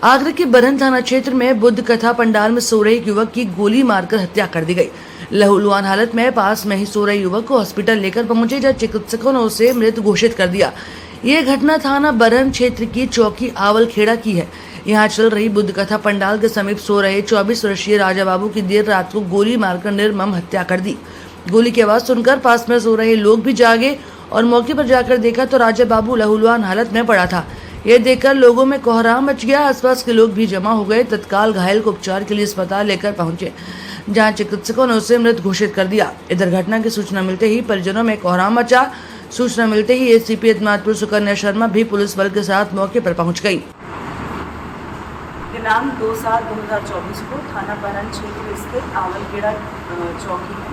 आगरा के बरन थाना क्षेत्र में बुद्ध कथा पंडाल में सो रहे एक युवक की गोली मारकर हत्या कर दी गई। लहूलुहान हालत में पास में ही सो रहे युवक को हॉस्पिटल लेकर पहुंचे, जहां चिकित्सकों ने उसे मृत घोषित कर दिया। ये घटना थाना बरन क्षेत्र की चौकी आवलखेड़ा की है। यहाँ चल रही बुद्ध कथा पंडाल के समीप सो रहे 24 वर्षीय राजा बाबू की देर रात को गोली मारकर निर्मम हत्या कर दी। गोली की आवाज सुनकर पास में सो रहे लोग भी जागे और मौके पर जाकर देखा तो राजा बाबू लहूलुहान हालत में पड़ा था। यह देखकर लोगों में कोहराम मच गया। आसपास के लोग भी जमा हो गए। तत्काल घायल को उपचार के लिए अस्पताल लेकर पहुंचे, जहां चिकित्सकों ने उसे मृत घोषित कर दिया। इधर घटना की सूचना मिलते ही परिजनों में कोहराम मचा। सूचना मिलते ही एसीपी एतमादपुर सुकन्या शर्मा भी पुलिस बल के साथ मौके पर पहुंच गई। दिनांक 2/7/2024 को थाना बरन क्षेत्र स्थित आवलखेड़ा चौकी में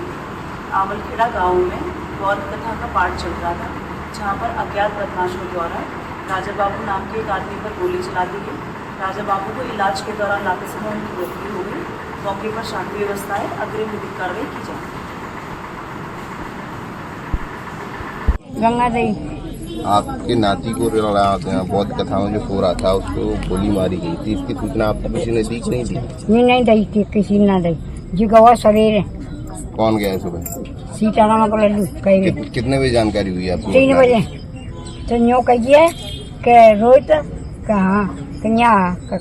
आवलखेड़ा गांव में बौद्ध कथा का पाठ चल रहा था, जहां पर अज्ञात बदमाशों द्वारा राजा बाबू नाम के एक आदमी पर गोली चला दी गई। राजा बाबू को इलाज के दौरान लाते समय उनकी मृत्यु हो गई। मौके पर शांति व्यवस्था है, अग्रिम विधिक कार्रवाई की जाए। गंगा देवी आपके नाती को बौद्ध कथाओं जो सो रहा था उसको गोली मारी गई थी, इसकी सूचना आप किसी ने दी नहीं दी? नहीं दी थी, किसी ने दी जी। गवा सवेरे कौन गया सुबह? सीताराम को लड्डू कही। कितने बजे जानकारी हुई आपको? 3 बजे। तो न्यो कहिए के रोहित कहाँ कन्या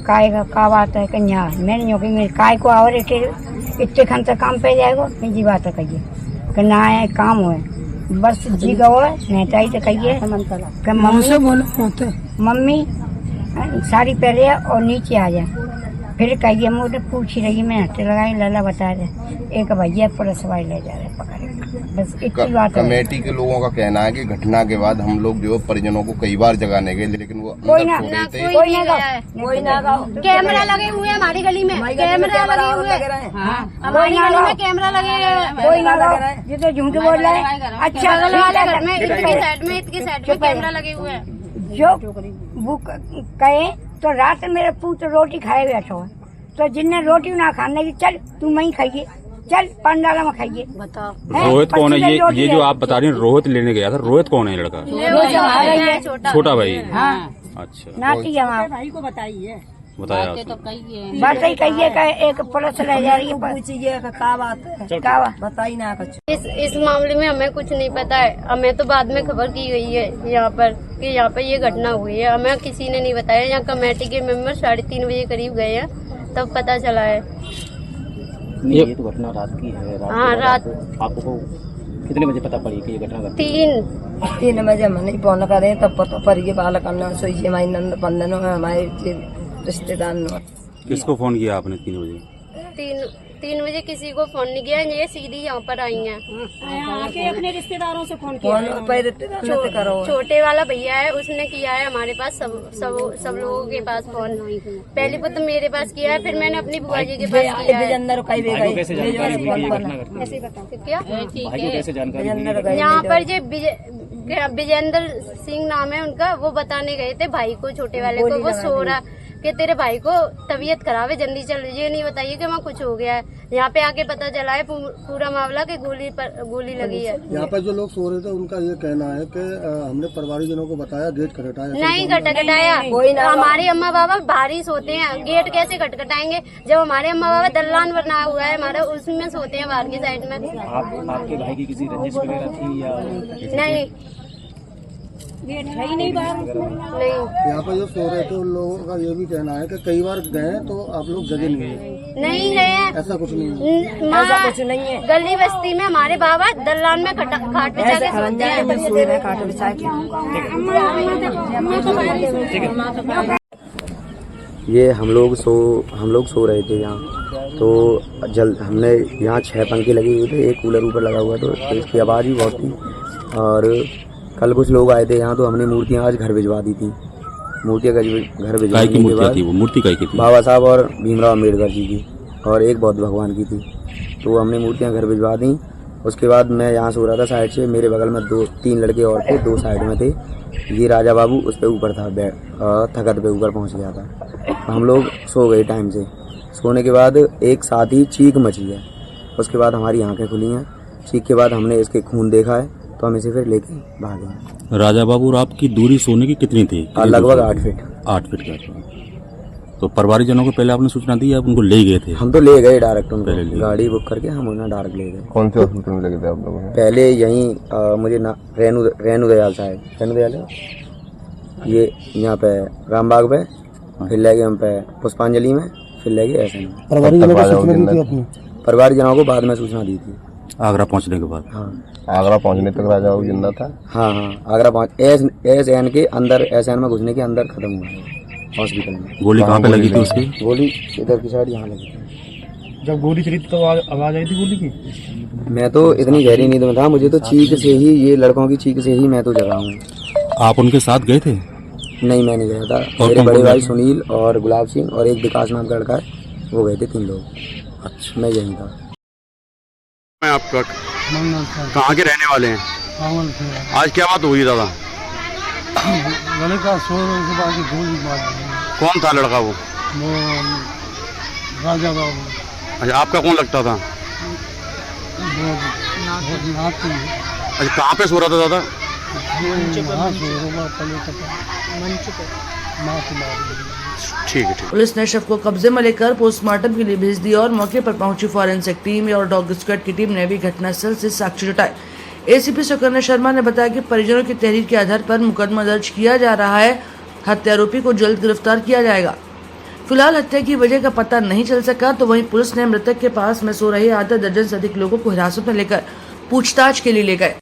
का बात है कन्या। मैंने न्यो कही काय को और इतने खन तक काम पे जाएगा जी बात कहिए कि ना है काम हुए बस जी गवा नेताई तो कहिए मम्मी साड़ी पहले और नीचे आ जाए। फिर कहिए मुझे पूछ रही, मैं हट लगाई लाला बता रहे एक भैया पुलिस वाले ले जा रहे पकड़। बस इतनी बात है। कमेटी के लोगों का कहना है कि घटना के बाद हम लोग जो परिजनों को कई बार जगाने गए, लेकिन वो कोई ना कैमरा लगे हुए हैं हमारी गली में, कैमरा लगे हुए हैं हमारी गली में, कैमरा लगे कोई ना लगा ये तो झूठ बोल रहा है। अच्छा बगल वाले घर में इसकी साइड में कैमरा लगे हुए हैं। जो वो कहे तो रात में मेरे पुत्र रोटी खाए बैठो है, तो जिनने रोटी ना खाने की चल तू वहीं खाइए, चल पंडाला में खाइए। बताओ रोहित कौन है? ये जो आप बता रही हैं रोहित लेने गया था, रोहित कौन है लड़का? छोटा भाई। हाँ अच्छा, नाती हमारे भाई को बताइए, बताया बात ही कहिए का एक पुलिस ले जा रही है। पूछिए का बात है, बताइए ना कुछ। इस मामले में हमें कुछ नहीं पता है। हमें तो बाद में खबर की गई है यहाँ पर कि यहाँ पर ये घटना हुई है। हमें किसी ने नहीं बताया। यहाँ कमेटी के मेंबर 3:30 बजे करीब गए हैं, तब पता चला है। ये तो घटना रात की है। हाँ रात। आपको कितने बजे पता पड़ी कि ये घटना? 3 बजे हम नहीं फोन करे तब पता पड़ गया। बालक सोई हमारी नंद पंदन हमारे रिश्तेदार। किसको फोन किया आपने 3 बजे? 3 बजे किसी को फोन नहीं किया। ये सीधी यहाँ पर आई हैं। आके अपने रिश्तेदारों से फोन किया। छोटे वाला भैया है, उसने किया है हमारे पास सब लोगों के पास फोन। पहले वो तो मेरे पास किया है, फिर मैंने अपनी बुआ जी के पास किया है। यहाँ पर जो विजेंद्र सिंह नाम है उनका, वो बताने गए थे भाई को, छोटे वाले को। वो सो रहा कि तेरे भाई को तबीयत खराब है, जल्दी चल। ये नहीं बताइए कि वहाँ कुछ हो गया है। यहाँ पे आके पता चला है पूरा मामला कि गोली लगी है। यहाँ पर जो लोग सो रहे थे उनका ये कहना है कि हमने परिवारजनों को बताया, गेट खटखटाया। नहीं खटखटाया। हमारे अम्मा बाबा बाहर ही सोते हैं, गेट कैसे खटखटाएंगे जब हमारे अम्मा बाबा दल्लान बना हुआ है हमारा, उसमें सोते हैं बाहर की साइड में। आपके भाई की किसी रंजिश वगैरह थी या? नहीं नहीं बाहर नहीं। यहाँ पर जो सो रहे थे उन लोगों का ये भी कहना है कि कई बार गए तो आप लोग जगह नहीं गए। ऐसा कुछ नहीं है। ऐसा कुछ नहीं है। गली बस्ती में हमारे बाबा दल्लान में खाट बिछा के सोते हैं। ये हम लोग सो रहे थे यहाँ, तो हमने यहाँ 6 पंखे लगे हुए थे, एक कूलर ऊपर लगा हुआ, तो इसकी आवाज़ भी बहुत थी। और कल कुछ लोग आए थे यहाँ, तो हमने मूर्तियाँ आज घर भिजवा दी थी। मूर्तियाँ घर भिजवाने के बाद मूर्ति काय की थी? बाबा साहब और भीमराव अम्बेडकर जी की, और एक बौद्ध भगवान की थी। तो हमने मूर्तियाँ घर भिजवा दी। उसके बाद मैं यहाँ सो रहा था साइड से, मेरे बगल में 2-3 लड़के और थे, 2 साइड में थे। ये राजा बाबू उस पर ऊपर था, थकत पे ऊपर पहुँच गया था। हम लोग सो गए टाइम से। सोने के बाद एक साथ ही चीख मची है। उसके बाद हमारी आंखें खुली हैं। चीख के बाद हमने इसके खून देखा है, तो हम इसे फिर लेके भागे। राजा बाबू और आपकी दूरी सोने की कितनी थी? लगभग 8 फीट। 8 फीट का। तो परिवारजनों को पहले आपने सूचना दी या उनको ले गए थे? हम तो ले गए डायरेक्ट उनको, पहले ले गए। गाड़ी बुक करके हम उन्हें डायरेक्ट ले गए। कौन से हॉस्पिटल में लगे थे आप लोगों ने? पहले यहीं मुझे ना रेणु दयाल साहब, रेणु दयाल है ये, यहाँ पे रामबाग पे, फिर ले गए हम पे पुष्पांजलि में, फिर ले गए ऐसे में। परिवारजनों को सूचना दी थी अपनी? परिवारजनों को बाद में सूचना दी थी। आगरा पहुंचने के बाद? हाँ आगरा पहुंचने तक राजा बाबू जिंदा था? हाँ आगरा पहुँच SN के अंदर, SN में घुसने के अंदर खत्म हुआ है हॉस्पिटल में। गोली कहाँ पे लगी थी उसकी? गोली इधर की साइड यहाँ लगी थी। जब गोली चली तो आवाज आई थी गोली की? मैं तो इतनी गहरी नींद में था, मुझे तो चीख से ही, ये लड़कों की चीख से ही मैं तो जगा हूँ। आप उनके साथ गए थे? नहीं मैं नहीं गया था, मेरे कौन बड़े कौन भाई गए? सुनील और गुलाब सिंह और एक विकास नाम का लड़का है, वो गए थे 3 लोग। अच्छा। मैं यहीं था। मैं आपका कहाँ के रहने वाले हैं? आज क्या बात हुई दादा? गले का शोर के बाद गोली मार दी। कौन था लड़का वो? वो राजा बाबू, अच्छा, आपका कौन लगता था? वो नाती अच्छा, कहाँ पे सो रहा था दादा? ठीक है। पुलिस ने शव को कब्जे में लेकर पोस्टमार्टम के लिए भेज दिया और मौके पर पहुंची फॉरेंसिक टीम और डॉग स्क्वाड की टीम ने भी घटनास्थल से साक्ष्य जुटाए। ACP सुकन्या शर्मा ने बताया कि परिजनों की तहरीर के आधार पर मुकदमा दर्ज किया जा रहा है। हत्या आरोपी को जल्द गिरफ्तार किया जाएगा। फिलहाल हत्या की वजह का पता नहीं चल सका, तो वहीं पुलिस ने मृतक के पास में सो रहे आधा दर्जन से अधिक लोगों को हिरासत में लेकर पूछताछ के लिए ले गए।